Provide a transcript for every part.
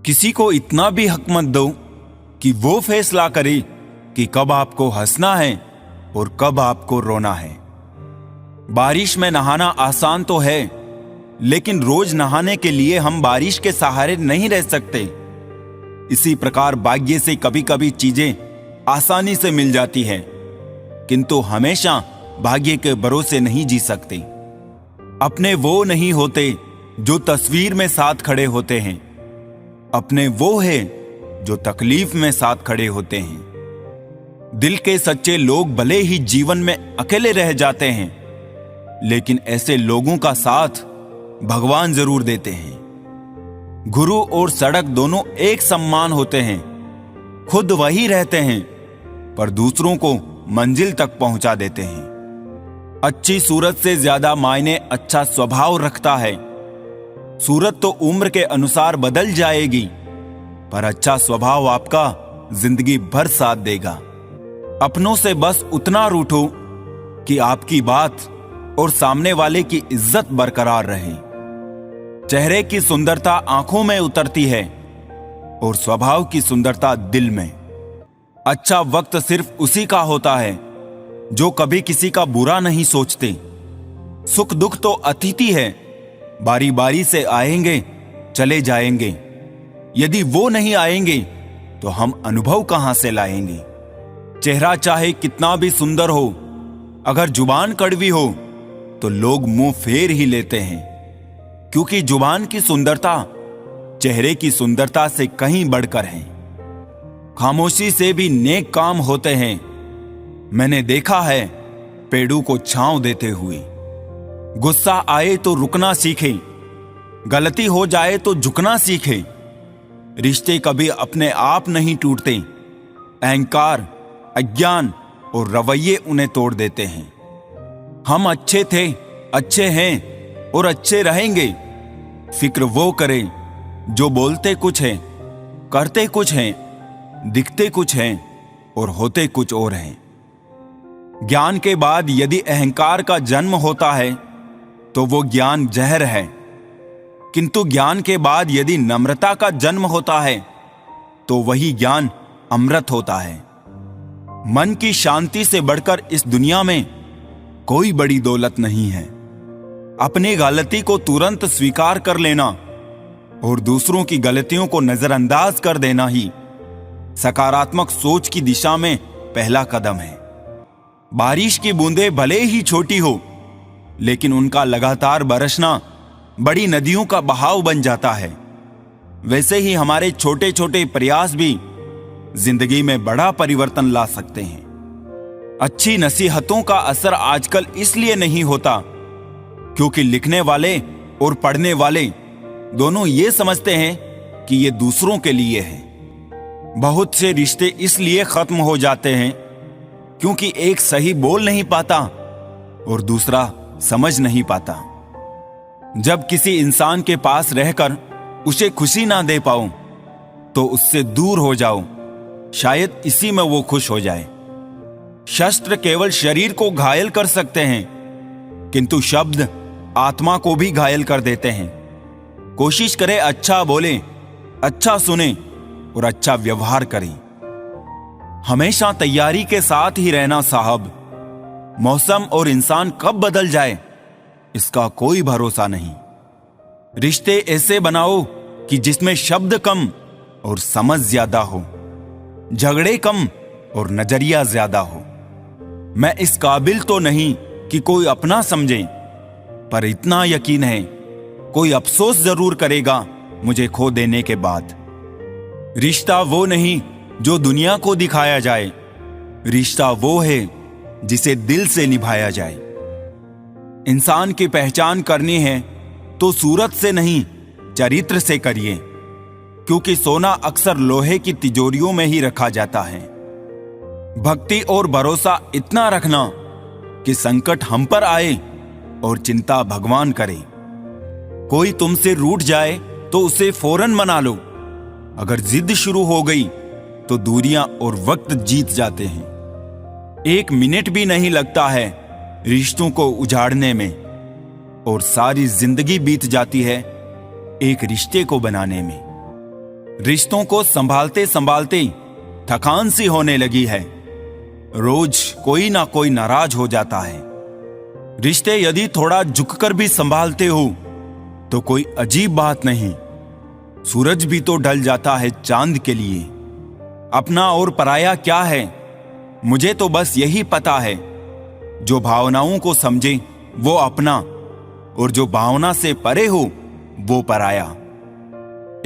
किसी को इतना भी हक मत दो कि वो फैसला करे कि कब आपको हंसना है और कब आपको रोना है। बारिश में नहाना आसान तो है, लेकिन रोज नहाने के लिए हम बारिश के सहारे नहीं रह सकते। इसी प्रकार भाग्य से कभी कभी चीजें आसानी से मिल जाती हैं, किंतु हमेशा भाग्य के भरोसे नहीं जी सकते। अपने वो नहीं होते जो तस्वीर में साथ खड़े होते हैं, अपने वो है जो तकलीफ में साथ खड़े होते हैं। दिल के सच्चे लोग भले ही जीवन में अकेले रह जाते हैं, लेकिन ऐसे लोगों का साथ भगवान जरूर देते हैं। गुरु और सड़क दोनों एक समान होते हैं। खुद वही रहते हैं, पर दूसरों को मंजिल तक पहुंचा देते हैं। अच्छी सूरत से ज्यादा मायने अच्छा स्वभाव रखता है। सूरत तो उम्र के अनुसार बदल जाएगी, पर अच्छा स्वभाव आपका जिंदगी भर साथ देगा। अपनों से बस उतना रूठो कि आपकी बात और सामने वाले की इज्जत बरकरार रहे। चेहरे की सुंदरता आंखों में उतरती है और स्वभाव की सुंदरता दिल में। अच्छा वक्त सिर्फ उसी का होता है जो कभी किसी का बुरा नहीं सोचते। सुख दुख तो अतिथि है, बारी बारी से आएंगे चले जाएंगे। यदि वो नहीं आएंगे तो हम अनुभव कहां से लाएंगे। चेहरा चाहे कितना भी सुंदर हो, अगर जुबान कड़वी हो तो लोग मुंह फेर ही लेते हैं, क्योंकि जुबान की सुंदरता चेहरे की सुंदरता से कहीं बढ़कर है। खामोशी से भी नेक काम होते हैं। मैंने देखा है पेड़ों को छांव देते हुए। गुस्सा आए तो रुकना सीखे, गलती हो जाए तो झुकना सीखे। रिश्ते कभी अपने आप नहीं टूटते। अहंकार, अज्ञान और रवैये उन्हें तोड़ देते हैं। हम अच्छे थे, अच्छे हैं और अच्छे रहेंगे। फिक्र वो करें जो बोलते कुछ हैं, करते कुछ हैं, दिखते कुछ हैं और होते कुछ और हैं। ज्ञान के बाद यदि अहंकार का जन्म होता है तो वो ज्ञान जहर है, किंतु ज्ञान के बाद यदि नम्रता का जन्म होता है तो वही ज्ञान अमृत होता है। मन की शांति से बढ़कर इस दुनिया में कोई बड़ी दौलत नहीं है। अपनी गलती को तुरंत स्वीकार कर लेना और दूसरों की गलतियों को नजरअंदाज कर देना ही सकारात्मक सोच की दिशा में पहला कदम है। बारिश की बूंदें भले ही छोटी हो, लेकिन उनका लगातार बरसना बड़ी नदियों का बहाव बन जाता है। वैसे ही हमारे छोटे छोटे प्रयास भी जिंदगी में बड़ा परिवर्तन ला सकते हैं। अच्छी नसीहतों का असर आजकल इसलिए नहीं होता क्योंकि लिखने वाले और पढ़ने वाले दोनों ये समझते हैं कि ये दूसरों के लिए है। बहुत से रिश्ते इसलिए खत्म हो जाते हैं क्योंकि एक सही बोल नहीं पाता और दूसरा समझ नहीं पाता। जब किसी इंसान के पास रहकर उसे खुशी ना दे पाऊं तो उससे दूर हो जाओ, शायद इसी में वो खुश हो जाए। शस्त्र केवल शरीर को घायल कर सकते हैं, किंतु शब्द आत्मा को भी घायल कर देते हैं। कोशिश करें अच्छा बोले, अच्छा सुने और अच्छा व्यवहार करें। हमेशा तैयारी के साथ ही रहना साहब। मौसम और इंसान कब बदल जाए इसका कोई भरोसा नहीं। रिश्ते ऐसे बनाओ कि जिसमें शब्द कम और समझ ज्यादा हो, झगड़े कम और नजरिया ज्यादा हो। मैं इस काबिल तो नहीं कि कोई अपना समझे, पर इतना यकीन है कोई अफसोस जरूर करेगा मुझे खो देने के बाद। रिश्ता वो नहीं जो दुनिया को दिखाया जाए, रिश्ता वो है जिसे दिल से निभाया जाए। इंसान की पहचान करनी है तो सूरत से नहीं, चरित्र से करिए, क्योंकि सोना अक्सर लोहे की तिजोरियों में ही रखा जाता है। भक्ति और भरोसा इतना रखना कि संकट हम पर आए और चिंता भगवान करे। कोई तुमसे रूठ जाए तो उसे फौरन मना लो। अगर जिद शुरू हो गई तो दूरियां और वक्त जीत जाते हैं। एक मिनट भी नहीं लगता है रिश्तों को उजाड़ने में, और सारी जिंदगी बीत जाती है एक रिश्ते को बनाने में। रिश्तों को संभालते संभालते थकान सी होने लगी है। रोज कोई ना कोई नाराज हो जाता है। रिश्ते यदि थोड़ा झुककर भी संभालते हो तो कोई अजीब बात नहीं। सूरज भी तो ढल जाता है चांद के लिए। अपना और पराया क्या है, मुझे तो बस यही पता है। जो भावनाओं को समझे वो अपना, और जो भावना से परे हो वो पराया।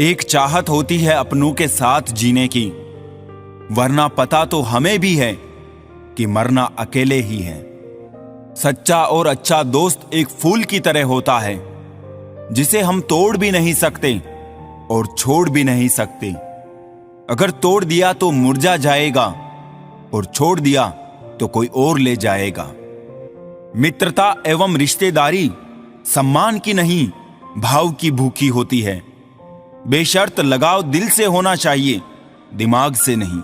एक चाहत होती है अपनों के साथ जीने की, वरना पता तो हमें भी है कि मरना अकेले ही है। सच्चा और अच्छा दोस्त एक फूल की तरह होता है, जिसे हम तोड़ भी नहीं सकते और छोड़ भी नहीं सकते। अगर तोड़ दिया तो मुरझा जाएगा और छोड़ दिया तो कोई और ले जाएगा। मित्रता एवं रिश्तेदारी सम्मान की नहीं, भाव की भूखी होती है। बेशर्त लगाव दिल से होना चाहिए, दिमाग से नहीं।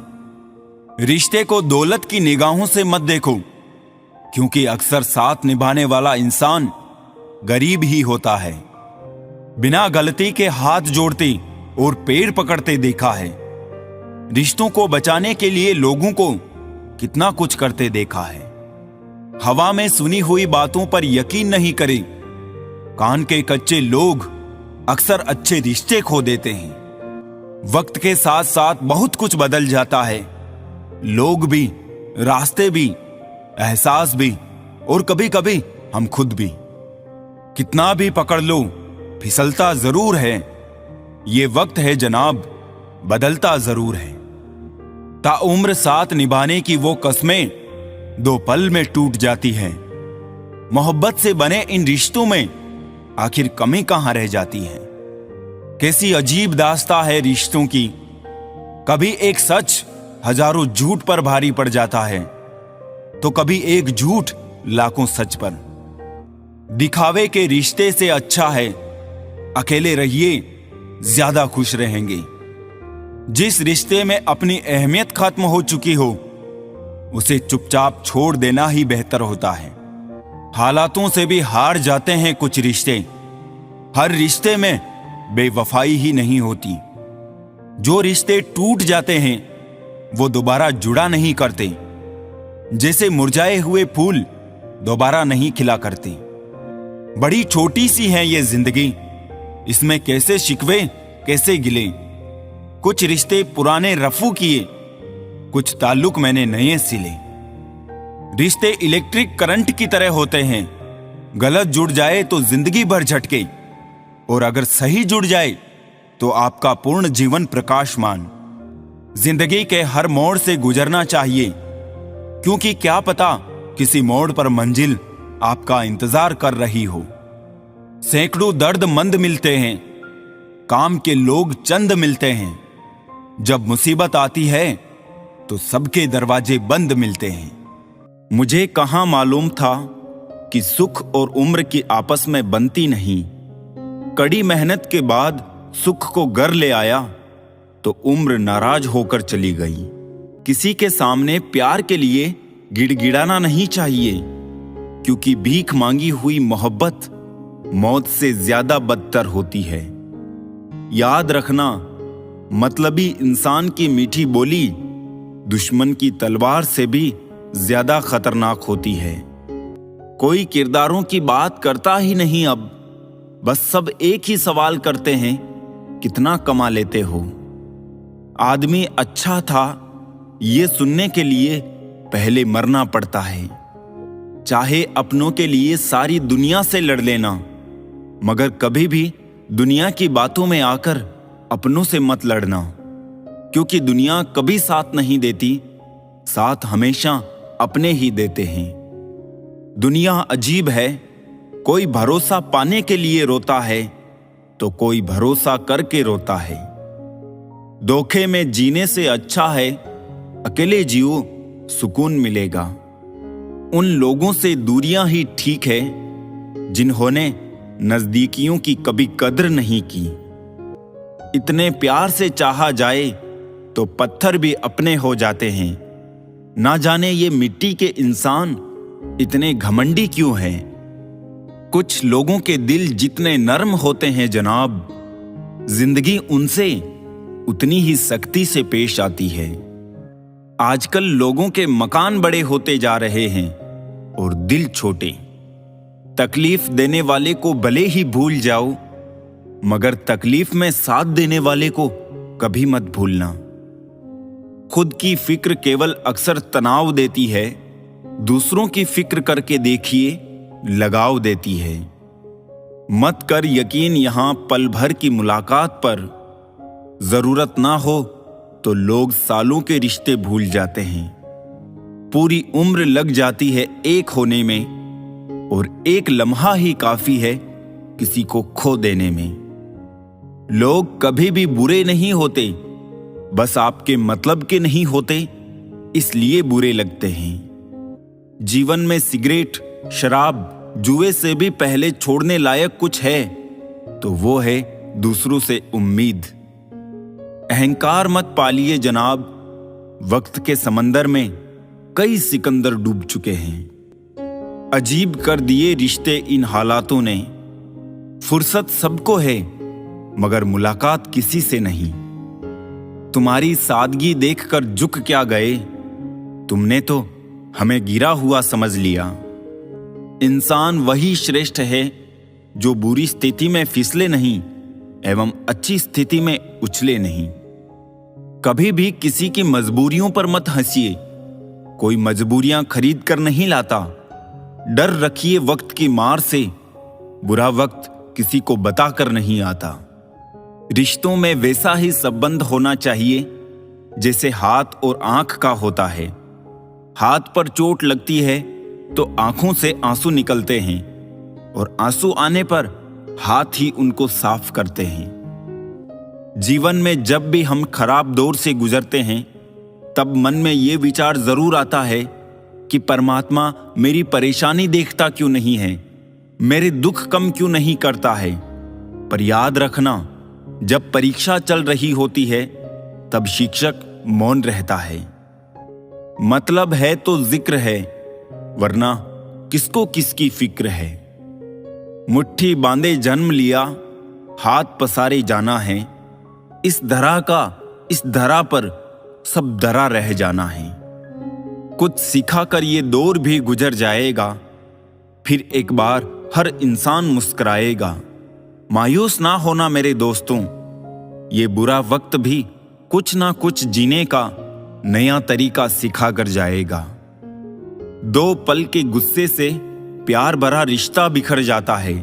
रिश्ते को दौलत की निगाहों से मत देखो, क्योंकि अक्सर साथ निभाने वाला इंसान गरीब ही होता है। बिना गलती के हाथ जोड़ते और पैर पकड़ते देखा है। रिश्तों को बचाने के लिए लोगों को कितना कुछ करते देखा है। हवा में सुनी हुई बातों पर यकीन नहीं करें। कान के कच्चे लोग अक्सर अच्छे रिश्ते खो देते हैं। वक्त के साथ साथ बहुत कुछ बदल जाता है। लोग भी, रास्ते भी, एहसास भी, और कभी कभी हम खुद भी। कितना भी पकड़ लो, फिसलता जरूर है। ये वक्त है जनाब, बदलता जरूर है। ताउम्र साथ निभाने की वो कस्में 2 पल में टूट जाती हैं। मोहब्बत से बने इन रिश्तों में आखिर कमी कहां रह जाती है। कैसी अजीब दास्तां है रिश्तों की। कभी एक सच हजारों झूठ पर भारी पड़ जाता है, तो कभी एक झूठ लाखों सच पर। दिखावे के रिश्ते से अच्छा है अकेले रहिए, ज्यादा खुश रहेंगे। जिस रिश्ते में अपनी अहमियत खत्म हो चुकी हो, उसे चुपचाप छोड़ देना ही बेहतर होता है। हालातों से भी हार जाते हैं कुछ रिश्ते। हर रिश्ते में बेवफाई ही नहीं होती। जो रिश्ते टूट जाते हैं वो दोबारा जुड़ा नहीं करते। जैसे मुरझाए हुए फूल दोबारा नहीं खिला करते। बड़ी छोटी सी है ये जिंदगी, इसमें कैसे शिकवे कैसे गिले। कुछ रिश्ते पुराने रफू किए, कुछ ताल्लुक मैंने नए सिले। रिश्ते इलेक्ट्रिक करंट की तरह होते हैं। गलत जुड़ जाए तो जिंदगी भर झटके, और अगर सही जुड़ जाए तो आपका पूर्ण जीवन प्रकाशमान। जिंदगी के हर मोड़ से गुजरना चाहिए, क्योंकि क्या पता किसी मोड़ पर मंजिल आपका इंतजार कर रही हो। सैकड़ों दर्दमंद मिलते हैं, काम के लोग चंद मिलते हैं। जब मुसीबत आती है तो सबके दरवाजे बंद मिलते हैं। मुझे कहां मालूम था कि सुख और उम्र की आपस में बनती नहीं। कड़ी मेहनत के बाद सुख को घर ले आया तो उम्र नाराज होकर चली गई। किसी के सामने प्यार के लिए गिड़गिड़ाना नहीं चाहिए, क्योंकि भीख मांगी हुई मोहब्बत मौत से ज्यादा बदतर होती है। याद रखना, मतलबी इंसान की मीठी बोली दुश्मन की तलवार से भी ज्यादा खतरनाक होती है। कोई किरदारों की बात करता ही नहीं अब, बस सब एक ही सवाल करते हैं, कितना कमा लेते हो। आदमी अच्छा था ये सुनने के लिए पहले मरना पड़ता है। चाहे अपनों के लिए सारी दुनिया से लड़ लेना, मगर कभी भी दुनिया की बातों में आकर अपनों से मत लड़ना, क्योंकि दुनिया कभी साथ नहीं देती, साथ हमेशा अपने ही देते हैं। दुनिया अजीब है, कोई भरोसा पाने के लिए रोता है तो कोई भरोसा करके रोता है। धोखे में जीने से अच्छा है अकेले जियो, सुकून मिलेगा। उन लोगों से दूरियां ही ठीक है जिन्होंने नजदीकियों की कभी कद्र नहीं की। इतने प्यार से चाहा जाए तो पत्थर भी अपने हो जाते हैं। ना जाने ये मिट्टी के इंसान इतने घमंडी क्यों हैं। कुछ लोगों के दिल जितने नर्म होते हैं जनाब, जिंदगी उनसे उतनी ही सख्ती से पेश आती है। आजकल लोगों के मकान बड़े होते जा रहे हैं और दिल छोटे। तकलीफ देने वाले को भले ही भूल जाओ, मगर तकलीफ में साथ देने वाले को कभी मत भूलना। खुद की फिक्र केवल अक्सर तनाव देती है, दूसरों की फिक्र करके देखिए लगाव देती है। मत कर यकीन यहां पल भर की मुलाकात पर, जरूरत ना हो तो लोग सालों के रिश्ते भूल जाते हैं। पूरी उम्र लग जाती है एक होने में, और एक लम्हा ही काफी है किसी को खो देने में। लोग कभी भी बुरे नहीं होते, बस आपके मतलब के नहीं होते इसलिए बुरे लगते हैं। जीवन में सिगरेट, शराब, जुए से भी पहले छोड़ने लायक कुछ है तो वो है दूसरों से उम्मीद। अहंकार मत पालिए जनाब, वक्त के समंदर में कई सिकंदर डूब चुके हैं। अजीब कर दिए रिश्ते इन हालातों ने। फुर्सत सबको है मगर मुलाकात किसी से नहीं। तुम्हारी सादगी देखकर झुक क्या गए, तुमने तो हमें गिरा हुआ समझ लिया। इंसान वही श्रेष्ठ है जो बुरी स्थिति में फिसले नहीं एवं अच्छी स्थिति में उछले नहीं। कभी भी किसी की मजबूरियों पर मत हंसिए, कोई मजबूरियां खरीद कर नहीं लाता। डर रखिए वक्त की मार से, बुरा वक्त किसी को बताकर नहीं आता। रिश्तों में वैसा ही संबंध होना चाहिए जैसे हाथ और आंख का होता है। हाथ पर चोट लगती है तो आंखों से आंसू निकलते हैं और आंसू आने पर हाथ ही उनको साफ करते हैं। जीवन में जब भी हम खराब दौर से गुजरते हैं तब मन में ये विचार जरूर आता है कि परमात्मा मेरी परेशानी देखता क्यों नहीं है, मेरे दुख कम क्यों नहीं करता है। पर याद रखना, जब परीक्षा चल रही होती है तब शिक्षक मौन रहता है। मतलब है तो जिक्र है, वरना किसको किसकी फिक्र है। मुट्ठी बांधे जन्म लिया, हाथ पसारे जाना है। इस धरा का इस धरा पर सब धरा रह जाना है। कुछ सिखाकर ये दौर भी गुजर जाएगा, फिर एक बार हर इंसान मुस्कुराएगा। मायूस ना होना मेरे दोस्तों, ये बुरा वक्त भी कुछ ना कुछ जीने का नया तरीका सिखा कर जाएगा। दो पल के गुस्से से प्यार भरा रिश्ता बिखर जाता है।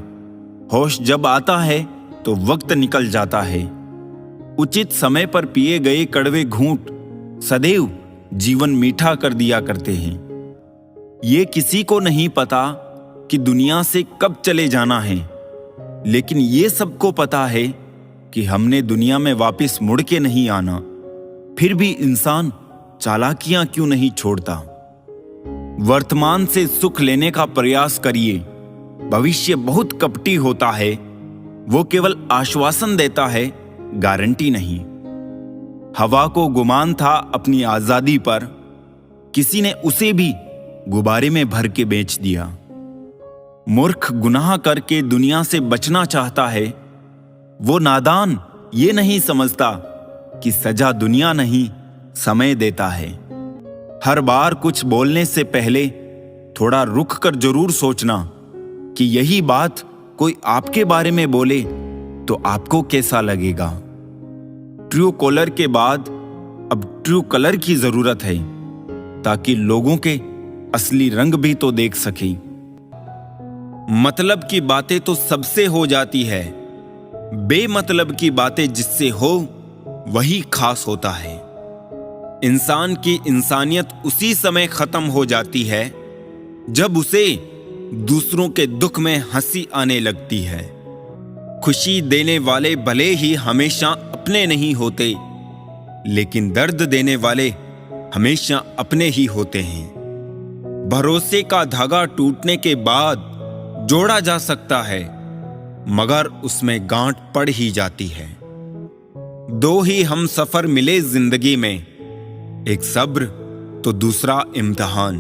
होश जब आता है तो वक्त निकल जाता है। उचित समय पर पिए गए कड़वे घूंट सदैव जीवन मीठा कर दिया करते हैं। ये किसी को नहीं पता कि दुनिया से कब चले जाना है, लेकिन ये सबको पता है कि हमने दुनिया में वापस मुड़ के नहीं आना। फिर भी इंसान चालाकियां क्यों नहीं छोड़ता। वर्तमान से सुख लेने का प्रयास करिए। भविष्य बहुत कपटी होता है, वो केवल आश्वासन देता है, गारंटी नहीं। हवा को गुमान था अपनी आजादी पर, किसी ने उसे भी गुब्बारे में भर के बेच दिया। मूर्ख गुनाह करके दुनिया से बचना चाहता है, वो नादान ये नहीं समझता कि सजा दुनिया नहीं समय देता है। हर बार कुछ बोलने से पहले थोड़ा रुक कर जरूर सोचना कि यही बात कोई आपके बारे में बोले तो आपको कैसा लगेगा। ट्रू कॉलर के बाद अब ट्रू कलर की जरूरत है ताकि लोगों के असली रंग भी तो देख सकें। मतलब की बातें तो सबसे हो जाती है, बेमतलब की बातें जिससे हो वही खास होता है। इंसान की इंसानियत उसी समय खत्म हो जाती है जब उसे दूसरों के दुख में हंसी आने लगती है। खुशी देने वाले भले ही हमेशा अपने नहीं होते, लेकिन दर्द देने वाले हमेशा अपने ही होते हैं। भरोसे का धागा टूटने के बाद जोड़ा जा सकता है, मगर उसमें गांठ पड़ ही जाती है। दो ही हम सफर मिले जिंदगी में, एक सब्र तो दूसरा इम्तिहान।